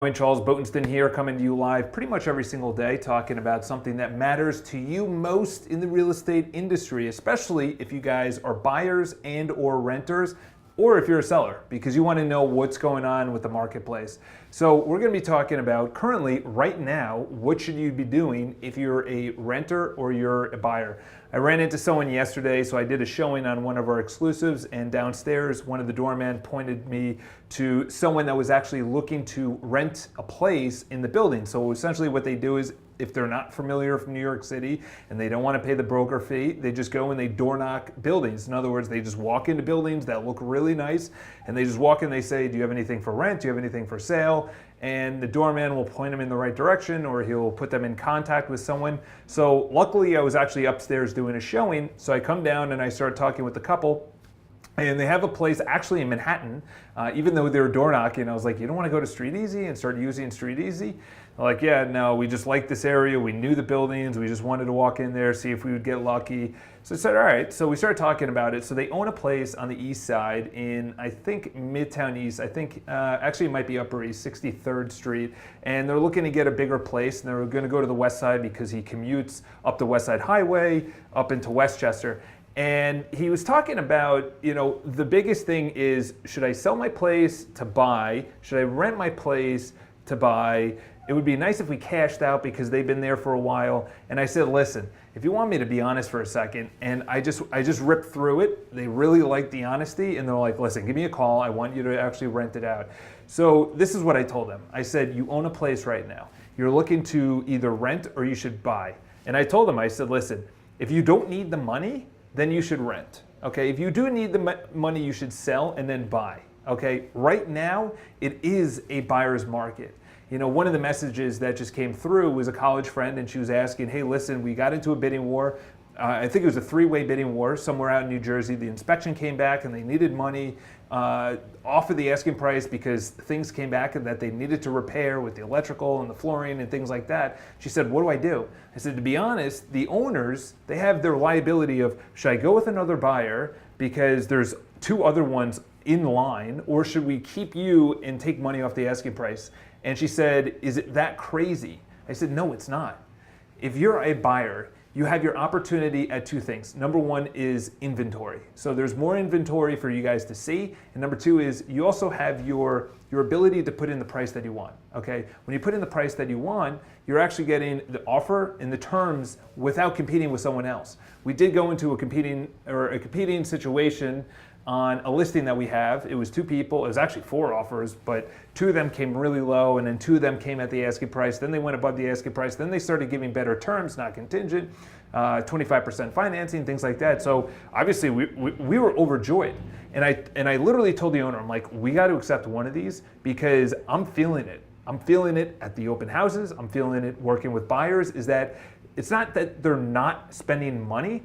I'm Charles Botenston here, coming to you live pretty much every single day, talking about something that matters to you most in the real estate industry, especially if you guys are buyers and or renters, or if you're a seller, because you want to know what's going on with the marketplace. So we're going to be talking about currently, right now, what should you be doing if you're a renter or you're a buyer. I ran into someone yesterday, so I did a showing on one of our exclusives, and downstairs, one of the doormen pointed me to someone that was actually looking to rent a place in the building. So essentially what they do is, if they're not familiar from New York City and they don't want to pay the broker fee, they just go and they door knock buildings. In other words, they just walk into buildings that look really nice, and they just walk in, they say, do you have anything for rent? Do you have anything for sale? And the doorman will point them in the right direction, or he'll put them in contact with someone. So luckily I was actually upstairs doing a showing, so I come down and I start talking with the couple. And they have a place actually in Manhattan, even though they were door knocking. I was like, you don't want to go to Street Easy and start using Street Easy? They're like, yeah, no, we just like this area. We knew the buildings. We just wanted to walk in there, see if we would get lucky. So I said, all right. So we started talking about it. So they own a place on the east side in, I think, Midtown East. I think actually it might be Upper East, 63rd Street. And they're looking to get a bigger place. And they're going to go to the west side because he commutes up the West Side Highway, up into Westchester. And he was talking about, you know, the biggest thing is, should I sell my place to buy? Should I rent my place to buy? It would be nice if we cashed out because they've been there for a while. And I said, listen, if you want me to be honest for a second, and I just ripped through it. They really liked the honesty, and they're like, listen, give me a call. I want you to actually rent it out. So this is what I told them. I said, you own a place right now. You're looking to either rent or you should buy. And I told them, I said, listen, if you don't need the money, then you should rent. Okay, if you do need the money, you should sell and then buy. Okay, right now it is a buyer's market. You know, one of the messages that just came through was a college friend, and she was asking, hey, listen, we got into a bidding war. I think it was a three-way bidding war somewhere out in New Jersey. The inspection came back and they needed money off of the asking price because things came back and that they needed to repair with the electrical and the flooring and things like that. She said, what do I do? I said, to be honest, the owners, they have their liability of, should I go with another buyer because there's two other ones in line, or should we keep you and take money off the asking price? And she said, is it that crazy? I said, no, it's not. If you're a buyer, you have your opportunity at two things. Number one is inventory. So there's more inventory for you guys to see. And number two is you also have your ability to put in the price that you want. Okay? When you put in the price that you want, you're actually getting the offer and the terms without competing with someone else. We did go into a competing situation on a listing that we have. It was two people. It was actually four offers, but two of them came really low, and then two of them came at the asking price. Then they went above the asking price. Then they started giving better terms, not contingent, 25% financing, things like that. So obviously we were overjoyed. And I literally told the owner, I'm like, we got to accept one of these because I'm feeling it. I'm feeling it at the open houses. I'm feeling it working with buyers. Is that it's not that they're not spending money.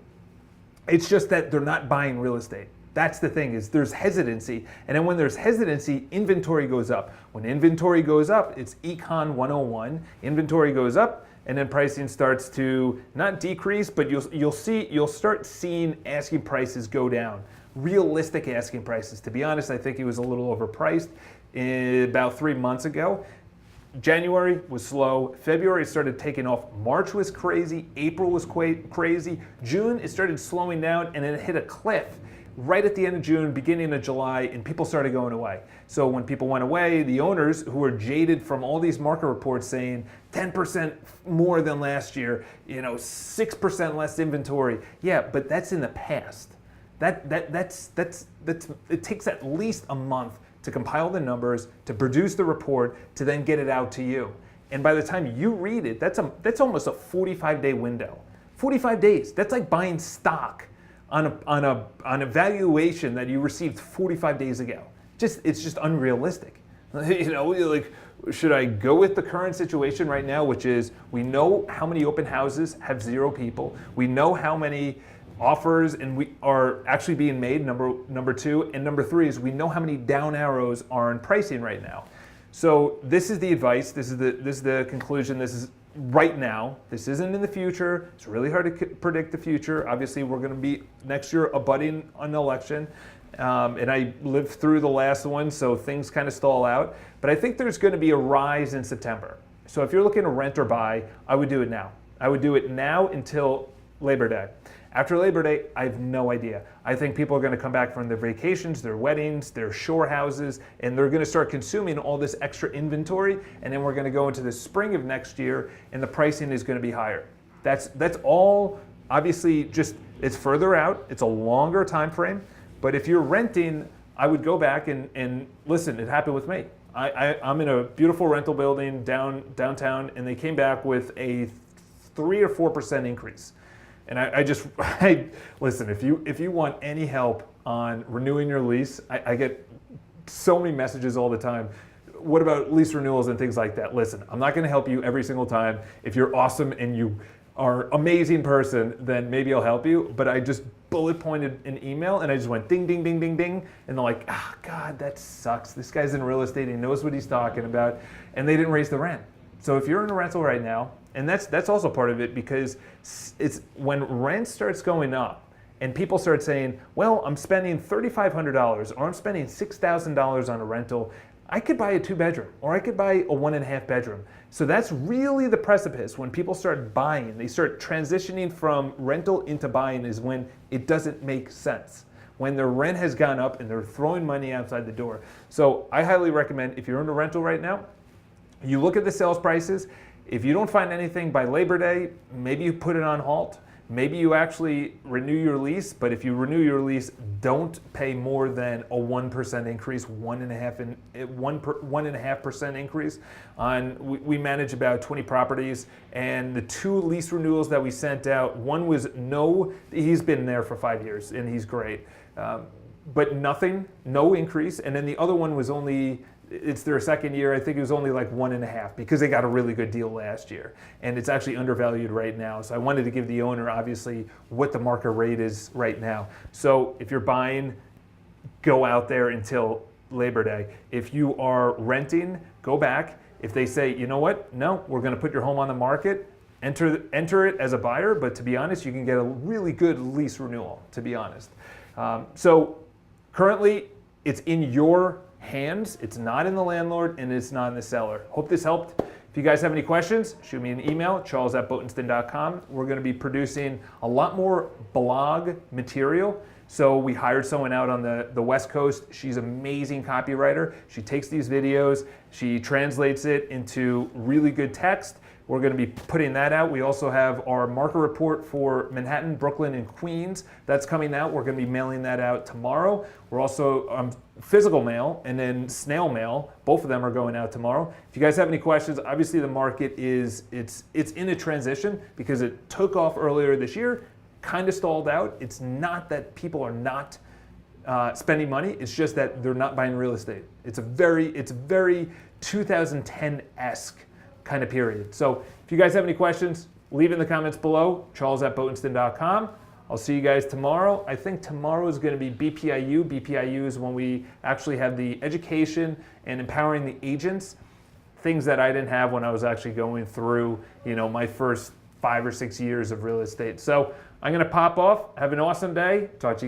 It's just that they're not buying real estate. That's the thing, is there's hesitancy. And then when there's hesitancy, inventory goes up. When inventory goes up, it's Econ 101. Inventory goes up, and then pricing starts to not decrease, but you'll start seeing asking prices go down. Realistic asking prices. To be honest, I think it was a little overpriced about 3 months ago. January was slow. February started taking off. March was crazy. April was crazy. June, it started slowing down, and then it hit a cliff right at the end of June, beginning of July, and people started going away. So when people went away, the owners who were jaded from all these market reports saying 10% more than last year, 6% less inventory. Yeah, but that's in the past. It takes at least a month to compile the numbers, to produce the report, to then get it out to you. And by the time you read it, that's almost a 45-day window. 45 days. That's like buying stock on a valuation that you received 45 days ago. It's just unrealistic. Like, should I go with the current situation right now, which is we know how many open houses have 0 people. We know how many offers and we are actually being made, number two, and number three is we know how many down arrows are in pricing right now. So this is the advice. This is the conclusion. This is right now. This isn't in the future. It's really hard to predict the future. Obviously, we're going to be next year abutting an election. and I lived through the last one, so things kind of stall out. But I think there's going to be a rise in September. So if you're looking to rent or buy, I would do it now. I would do it now until Labor Day. After Labor Day, I have no idea. I think people are going to come back from their vacations, their weddings, their shore houses, and they're going to start consuming all this extra inventory, and then we're going to go into the spring of next year, and the pricing is going to be higher. That's all, obviously, just it's further out. It's a longer time frame, but if you're renting, I would go back and listen, it happened with me. I'm in a beautiful rental building downtown, and they came back with a 3 or 4% increase. And I listen, if you want any help on renewing your lease, I get so many messages all the time. What about lease renewals and things like that? Listen, I'm not going to help you every single time. If you're awesome and you are amazing person, then maybe I'll help you. But I just bullet pointed an email and I just went ding, ding, ding, ding, ding. And they're like, oh God, that sucks. This guy's in real estate. He knows what he's talking about. And they didn't raise the rent. So if you're in a rental right now, and that's also part of it, because it's when rent starts going up and people start saying, well, I'm spending $3,500 or I'm spending $6,000 on a rental, I could buy a 2-bedroom or I could buy a 1.5 bedroom. So that's really the precipice. When people start buying, they start transitioning from rental into buying is when it doesn't make sense. When their rent has gone up and they're throwing money outside the door. So I highly recommend, if you're in a rental right now, you look at the sales prices. If you don't find anything by Labor Day, maybe you put it on halt. Maybe you actually renew your lease, but if you renew your lease, don't pay more than a 1% increase, 1.5% increase. We manage about 20 properties, and the 2 lease renewals that we sent out, one was he's been there for 5 years and he's great, but no increase, and then the other one was it's their second year. I think it was only like 1.5 because they got a really good deal last year. And it's actually undervalued right now. So I wanted to give the owner, obviously, what the market rate is right now. So if you're buying, go out there until Labor Day. If you are renting, go back. If they say, you know what, no, we're going to put your home on the market, enter it as a buyer. But to be honest, you can get a really good lease renewal, to be honest. So currently, it's in your hands. It's not in the landlord and it's not in the seller. Hope this helped. If you guys have any questions, shoot me an email, charles@botenstein.com. We're going to be producing a lot more blog material. So we hired someone out on the West Coast. She's an amazing copywriter. She takes these videos, she translates it into really good text. We're going to be putting that out. We also have our market report for Manhattan, Brooklyn, and Queens. That's coming out. We're going to be mailing that out tomorrow. We're also physical mail and then snail mail. Both of them are going out tomorrow. If you guys have any questions, obviously the market it's in a transition because it took off earlier this year, kind of stalled out. It's not that people are not spending money. It's just that they're not buying real estate. It's very 2010-esque kind of period. So if you guys have any questions, leave it in the comments below, charles@botenstein.com. I'll see you guys tomorrow. I think tomorrow is going to be BPIU. BPIU is when we actually have the education and empowering the agents, things that I didn't have when I was actually going through, my first 5 or 6 years of real estate. So I'm going to pop off. Have an awesome day. Talk to you guys.